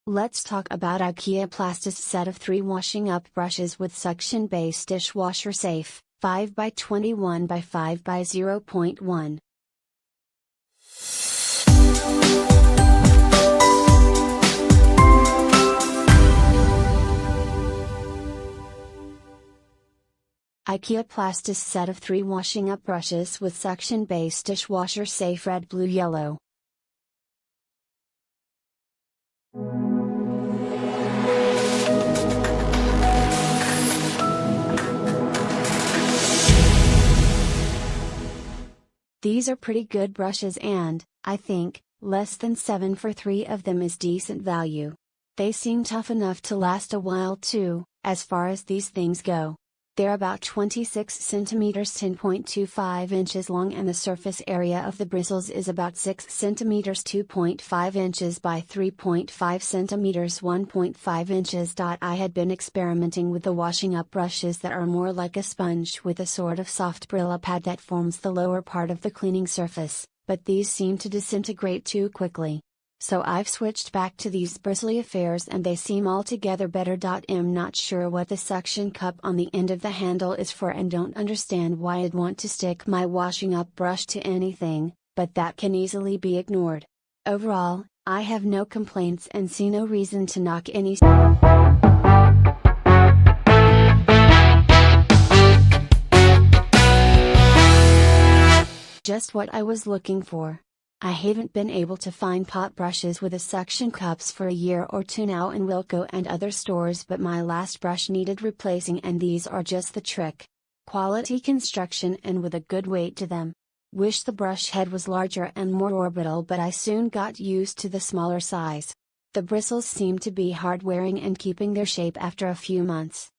Let's talk about Ikea Plastis set of 3 washing up brushes with suction base dishwasher safe, 5 by 21 by 5 by 0.1. Ikea Plastis set of 3 washing up brushes with suction base dishwasher safe red blue yellow. These are pretty good brushes and, I think, less than 7 for 3 of them is decent value. They seem tough enough to last a while too, as far as these things go. They're about 26 centimeters 10.25 inches long and the surface area of the bristles is about 6 centimeters 2.5 inches by 3.5 centimeters 1.5 inches. I had been experimenting with the washing up brushes that are more like a sponge with a sort of soft Brillo pad that forms the lower part of the cleaning surface, but these seem to disintegrate too quickly. So I've switched back to these bristly affairs and they seem altogether better. I'm not sure what the suction cup on the end of the handle is for and don't understand why I'd want to stick my washing up brush to anything, but that can easily be ignored. Overall, I have no complaints and see no reason to knock any. Just what I was looking for. I haven't been able to find pot brushes with a suction cups for a year or two now in Wilko and other stores, but my last brush needed replacing and these are just the trick. Quality construction and with a good weight to them. Wish the brush head was larger and more orbital, but I soon got used to the smaller size. The bristles seem to be hard wearing and keeping their shape after a few months.